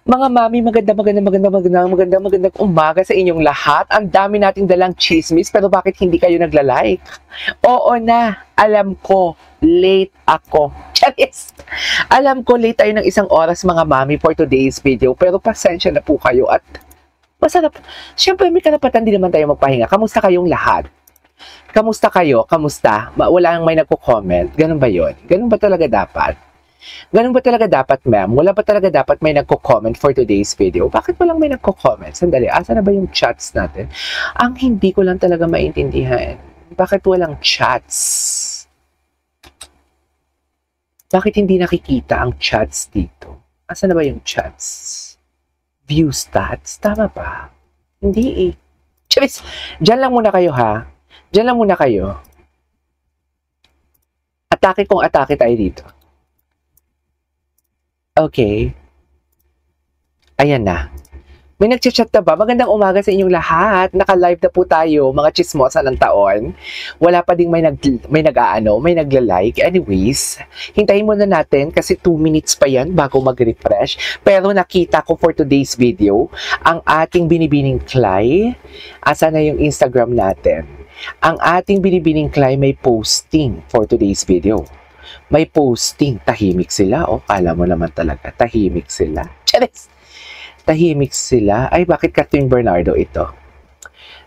Mga mami, magandang umaga sa inyong lahat. Ang dami nating dalang chismis, pero bakit hindi kayo nagla-like? Oo na, alam ko, late ako. Charis! Alam ko, late tayo ng isang oras mga mami for today's video, pero pasensya na po kayo at masarap. Siyempre, may karapatan din naman tayo magpahinga. Kamusta kayong lahat? Kamusta kayo? Kamusta? Wala nang may nagko-comment. Ganun ba yun? Ganun ba talaga dapat? Ganun ba talaga dapat, ma'am? Wala ba talaga dapat may nagko-comment for today's video? Bakit walang may nagko-comment? Sandali, asa na ba yung chats natin? Ang hindi ko lang talaga maintindihan. Bakit walang chats? Bakit hindi nakikita ang chats dito? Asa na ba yung chats? View stats? Tama ba? Hindi eh. Charis! Diyan lang muna kayo ha. Diyan lang muna kayo. Atake kung atake tayo dito. Okay. Ayan na. May nagchat-chat na ba? Magandang umaga sa inyong lahat. Naka-live na po tayo, mga chismosa ng taon. Wala pa ding may nagla-like. Anyways, hintayin muna natin kasi 2 minutes pa yan bago mag-refresh. Pero nakita ko for today's video, ang ating binibining Clay. Asa na yung Instagram natin? Ang ating binibining Clay may posting for today's video. May posting, tahimik sila. O, kala mo naman talaga, tahimik sila. Charis! Tahimik sila. Ay, bakit Catherine Bernardo ito?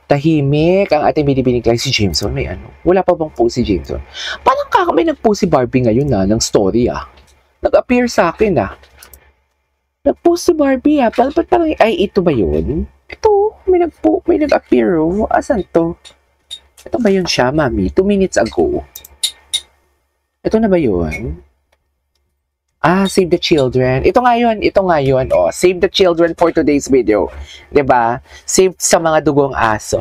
Tahimik ang ating binibining Clay. Si Jameson, may ano? Wala pa bang post si Jameson? Parang may nag-post si Barbie ngayon na, ng story Nag-appear sa akin Nag-post si Barbie Parang, ay, ito ba yun? Ito, may nag-appear Asan to? Ito ba yun siya, mami? 2 minutes ago. Ito na ba yun? Save the Children. Ito nga yun. Oh, Save the Children for today's video. 'Di ba? Save sa mga dugong aso.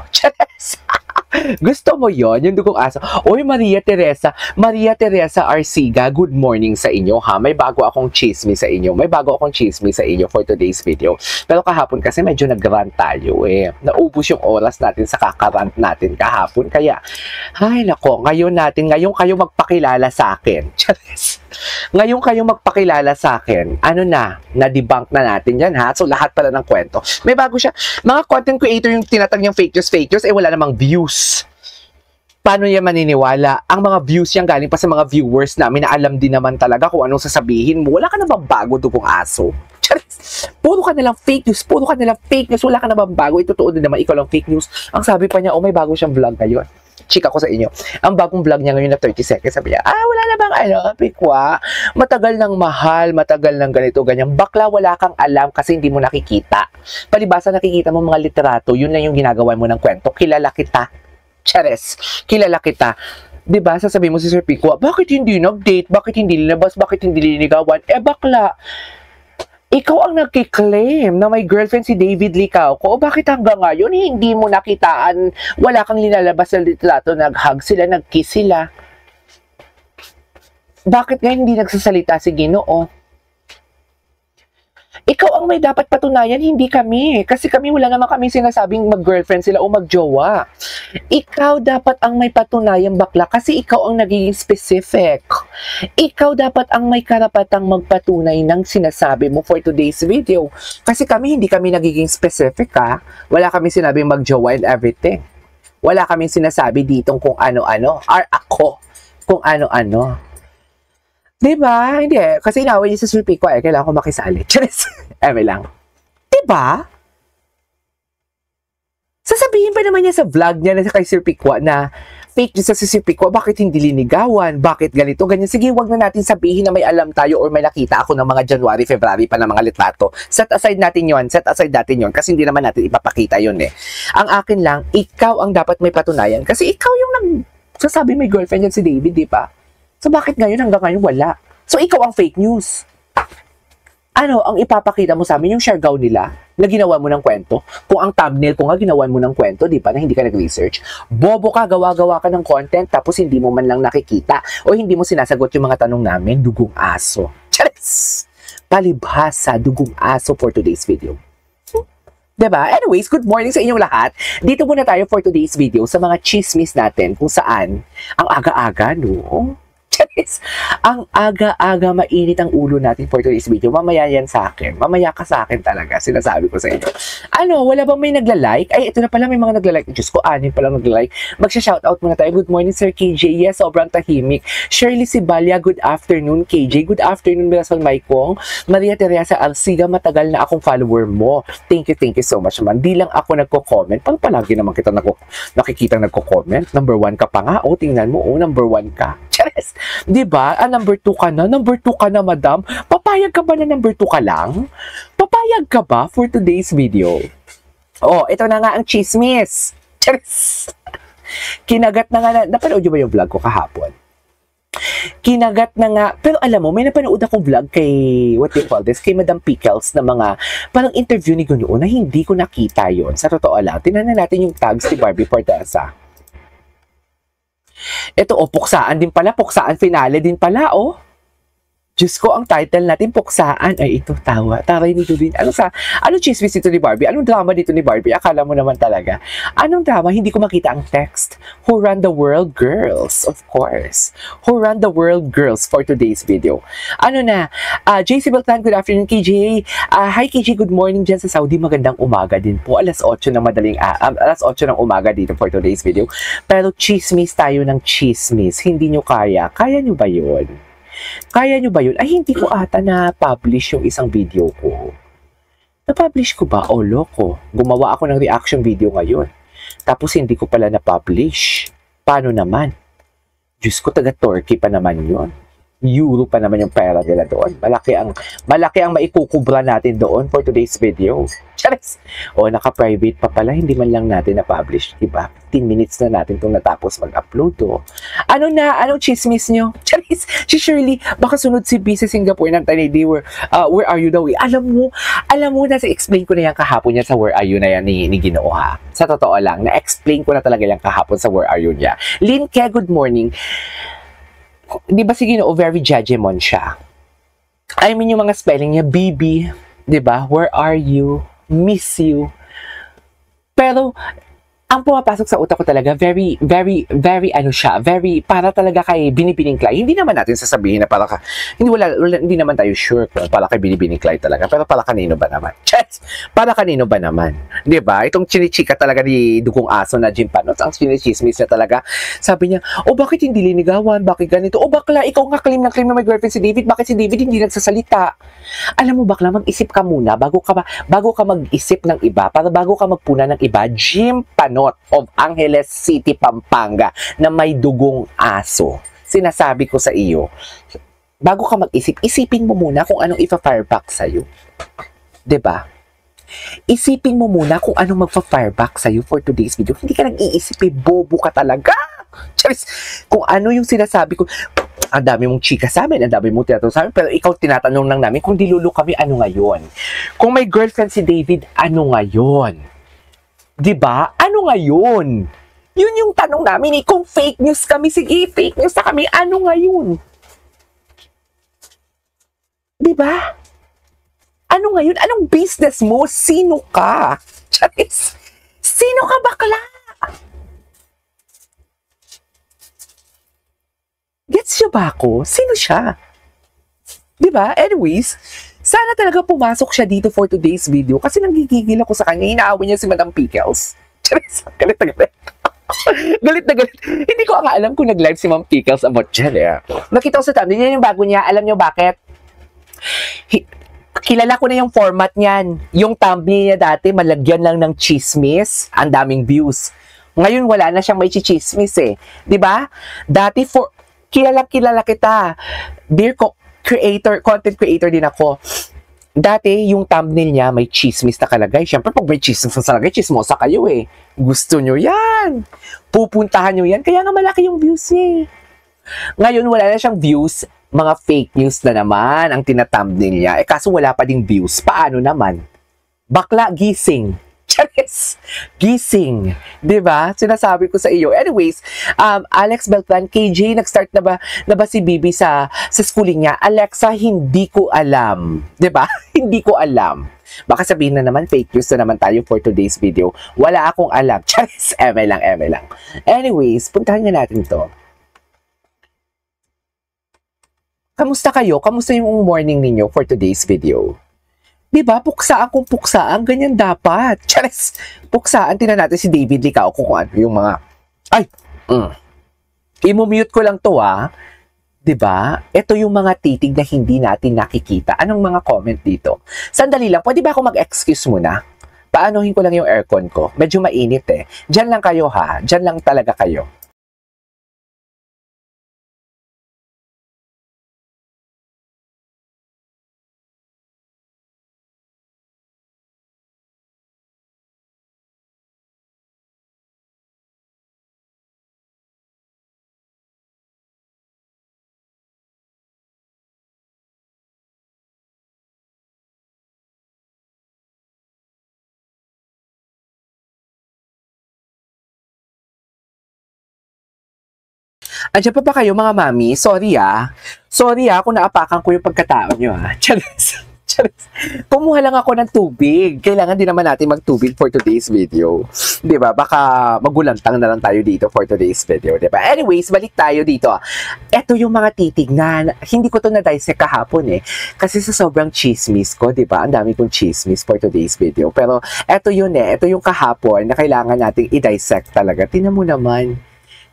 Gusto mo yon yung dugong aso? Oy, Maria Teresa Arciga, good morning sa inyo ha. May bago akong chismis sa inyo. For today's video. Pero kahapon kasi medyo nag-rant tayo Naubos yung oras natin sa kakarant natin kahapon. Kaya, ay nako, ngayon kayo magpakilala sa akin. Ngayon kayo magpakilala sa akin. Ano na-debunk na natin yan ha. So lahat pala ng kwento. May bago siya. Mga content creator yung tinatag niyang fake news, wala namang views. Paano niya maniniwala? Ang mga views yan galing pa sa mga viewers namin na alam din naman talaga kung anong sasabihin mo. Wala ka na bago dugong aso. Puro ka nalang fake news. Wala ka na bago. Itutuon din naman ikaw lang fake news. Ang sabi pa niya, may bago siyang vlog ngayon. Chika ko sa inyo. Ang bagong vlog niya ngayon na 30 seconds. Sabi niya, wala na bang pikwa? Matagal ng mahal, matagal ng ganito, ganyan. Bakla, wala kang alam kasi hindi mo nakikita. Palibasa nakikita mo mga literato, yun na yung ginagawa mo ng kwento. Kilala kita. Chares. Kilala kita. Diba, sasabihin mo si Sir Pikwa, bakit hindi nag-date? Bakit hindi linabas? Bakit hindi linigawan? Bakla, ikaw ang nagkiklaim na may girlfriend si David Licao ko. Bakit hanggang ngayon hindi mo nakitaan? Wala kang linalabas na litrato, nag-hug sila, nag-kiss sila. Bakit ngayon hindi nagsasalita si Ginoo? Ikaw ang may dapat patunayan, hindi kami. Kasi kami, wala naman kami sinasabing mag-girlfriend sila o mag-jowa. Ikaw dapat ang may patunayan, bakla, kasi ikaw ang nagiging specific. Ikaw dapat ang may karapatang magpatunay ng sinasabi mo for today's video. Kasi kami, hindi kami nagiging specific Wala kami sinabing mag-jowa and everything. Wala kami sinasabi ditong kung ano-ano. Or ako, kung ano-ano. Diba? Hindi kasi inaway niya sa Sir Pico kailangan ko makisali. Charis. Lang. Diba? Sasabihin pa naman niya sa vlog niya na kay Sir Pico na fake news sa si Sir Pico, bakit hindi linigawan? Bakit ganito? Ganyan. Sige, wag na natin sabihin na may alam tayo or may nakita ako ng mga January, February pa ng mga litrato. Set aside natin yon. Kasi hindi naman natin ipapakita yon Ang akin lang, ikaw ang dapat may patunayan. Kasi ikaw yung sasabi may girlfriend yan si David, di ba? So, bakit ngayon hanggang ngayon wala? So, ikaw ang fake news. Ano ang ipapakita mo sa amin? Yung siargaw nila na ginawa mo ng kwento? Kung ang thumbnail ko nga ginawa mo ng kwento, di ba, na hindi ka nag-research? Bobo ka, gawa-gawa ka ng content, tapos hindi mo man lang nakikita o hindi mo sinasagot yung mga tanong namin, dugong aso. Charis! Palibhasa, dugong aso for today's video. Diba? Anyways, good morning sa inyong lahat. Dito muna tayo for today's video sa mga chismis natin kung saan ang aga-aga, no? Charis! Ang aga-aga mainit ang ulo natin for today's video. Mamaya yan sa akin. Mamaya ka sa akin talaga. Sinasabi ko sa inyo. Ano, wala bang may nagla-like? Ay, ito na pala may mga nagla-like. Diyos ko, 6 pala nagla-like. Magsha-shoutout muna tayo. Good morning, Sir KJ. Yes, sobrang tahimik. Shirley Sibalia, good afternoon, KJ. Good afternoon, Mirasol Maikong. Maria Teresa Alciga, matagal na akong follower mo. Thank you so much naman. Di lang ako nagko-comment. Pag palagi naman kita nakikita nagko-comment. Number 1 ka pa nga. O, tingnan mo. O, number 1 ka. Charis. Diba? Number 2 ka na. Number 2 ka na, madam. Papayag ka ba na number 2 ka lang? Papayag ka ba for today's video? Oh, ito na nga ang chismis. Charis. Kinagat na nga napanood nyo ba yung vlog ko kahapon? Kinagat na nga, pero alam mo, may napanood akong vlog kay, what do you call this, kay Madam Pickles na mga, parang interview ni Guno na hindi ko nakita yon. Sa totoo lang, tingnan natin yung tags ni Barbie Fortesa. Ito, puksaan din pala, puksaan finale din pala, Diyos ko, ang title natin, puksaan. Ay, ito, tawa. Taray nito din. Ano chismis dito ni Barbie? Anong drama dito ni Barbie? Akala mo naman talaga. Anong drama? Hindi ko makita ang text. Who Run the World Girls? Of course. Who Run the World Girls for today's video. Ano na? JC Beltran, good afternoon, KJ. Hi, KJ, good morning dyan sa Saudi. Magandang umaga din po. Alas 8 ng umaga dito for today's video. Pero chismis tayo ng chismis. Hindi nyo kaya. Kaya nyo ba yun? Kaya nyo ba yun? Ay, hindi ko ata na-publish yung isang video ko. Na-publish ko ba? Loko. Gumawa ako ng reaction video ngayon. Tapos hindi ko pala na-publish. Paano naman? Diyos ko, taga-Turkey pa naman yun. Euro pa naman yung pera nila doon. Malaki ang maikukubra natin doon for today's video. Charis! Naka-private pa pala. Hindi man lang natin na-publish. Diba? 15 minutes na natin itong natapos mag-upload. Anong chismis nyo? Charis! Si Shirley, baka sunod si B sa Singapore ng Tanay where are you daw? Alam mo, nasa explain ko na yan kahapon yan sa where are you na yan ni Ginoo ha. Sa totoo lang, na-explain ko na talaga yan kahapon sa where are you niya. Lynn Ke, good morning. Di ba si Ginoo, very judgment siya. I mean, yung mga spelling niya, BB, di ba? Where are you? Miss you. Pero, ang pumapasok sa utak ko talaga, very, para talaga kay Binibining Clyde. Hindi naman natin sasabihin na para ka, hindi naman tayo sure kung para kay Binibining Clyde talaga. Pero para kanino ba naman? Chats! Para kanino ba naman? Diba? Itong chinichika talaga ni Dugong Aso na Jim Panos, ang chinichismis niya talaga. Sabi niya, bakit hindi linigawan? Bakit ganito? Bakla, ikaw nga claim na may girlfriend si David. Bakit si David hindi nagsasalita? Alam mo, bakla, mag-isip ka muna bago ka mag-isip ng iba, para bago ka magpuna ng iba. Jim Panos of Angeles City, Pampanga na may dugong aso. Sinasabi ko sa iyo, bago ka mag-isip, isipin mo muna kung anong ipa-fireback sa'yo. Diba? Isipin mo muna kung anong magpa-fireback sa'yo for today's video. Hindi ka nag-iisip, bobo ka talaga. Charis, kung ano yung sinasabi ko, ang dami mong chika sa amin, ang dami mong tinatanong sa amin, pero ikaw tinatanong lang namin, kung dilulu kami, ano ngayon? Kung may girlfriend si David, ano ngayon? Diba? Ano ngayon? Yun yung tanong namin. Kung fake news kami, sige, fake news na kami, ano ngayon? Diba? Ano ngayon? Anong business mo? Sino ka? Charis, sino ka bakla? Gets nyo ba ako? Sino siya? Diba? Anyways, sana talaga pumasok siya dito for today's video kasi nanggigigil ako sa kanya. Inaawin niya si Madam Pickles. Charis, galit na galit. Galit na galit. Hindi ko nga alam kung nag-live si Ma'am Pickles about dyan. Nakita ko sa thumbnail, yan yung bago niya. Alam niyo bakit? Kilala ko na yung format niyan. Yung thumbnail niya dati, malagyan lang ng chismis. Ang daming views. Ngayon, wala na siyang may chismis Diba? Dati, kilala kita. Dear content creator din ako. Dati, yung thumbnail niya may chismis na kalagay. Siyempre, pag may chismis na kalagay, chismosa kayo Gusto nyo yan. Pupuntahan nyo yan. Kaya nga malaki yung views niya Ngayon, wala na siyang views. Mga fake news na naman ang tinathumbnail niya. Kaso wala pa ding views. Paano naman? Bakla, gising. Charis! Gising. Diba? Sinasabi ko sa iyo. Anyways, Alex Beltran, KJ, nag-start na ba si Bibi sa schooling niya? Alexa, hindi ko alam. Diba? Hindi ko alam. Baka sabihin na naman, fake news na naman tayo for today's video. Wala akong alam. Charis! Eme lang. Anyways, puntahan nga natin to. Kamusta kayo? Kamusta yung morning ninyo for today's video? Diba? Puksaan kung puksaan, ganyan dapat. Charis! Puksaan, tinan natin si David Licao kung ano yung mga... Ay! I-mute ko lang to Diba? Ito yung mga titig na hindi natin nakikita. Anong mga comment dito? Sandali lang, pwede ba ako mag-excuse muna? Paanohin ko lang yung aircon ko. Medyo mainit Diyan lang kayo Diyan lang talaga kayo. Andiyan pa ba kayo mga mami? Sorry Sorry kung naapakan ko yung pagkatao nyo Charis. Kumuha lang ako ng tubig. Kailangan din naman natin magtubig for today's video. Diba? Baka magulantang na lang tayo dito for today's video. Diba? Anyways, balik tayo dito. Ito yung mga titig na hindi ko to na-dissect kahapon Kasi sa sobrang chismis ko, diba? Ang dami kong chismis for today's video. Pero ito yun Ito yung kahapon na kailangan nating i-dissect talaga. Tingnan mo naman.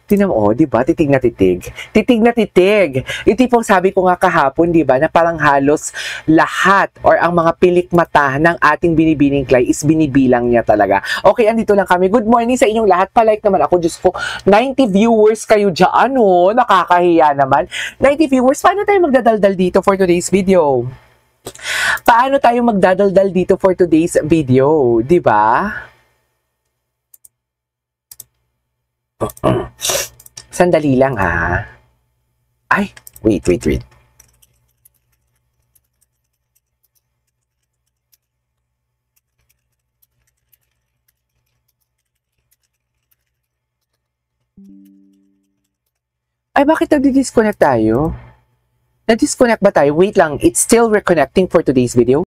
Tingnan mo, diba? Titig na titig. Titig na titig. Yung tipong sabi ko nga kahapon, diba, na parang halos lahat or ang mga pilik mata ng ating binibining clay is binibilang niya talaga. Okay, andito lang kami. Good morning sa inyong lahat. Palike naman ako. Diyos ko, 90 viewers kayo dyan, Nakakahiya naman. 90 viewers. Paano tayo magdadaldal dito for today's video? Paano tayo magdadaldal dito for today's video? Diba? Sandali lang Ay, wait. Ay, bakit nag-disconnect tayo? Na-disconnect ba tayo? Wait lang, it's still reconnecting for today's video.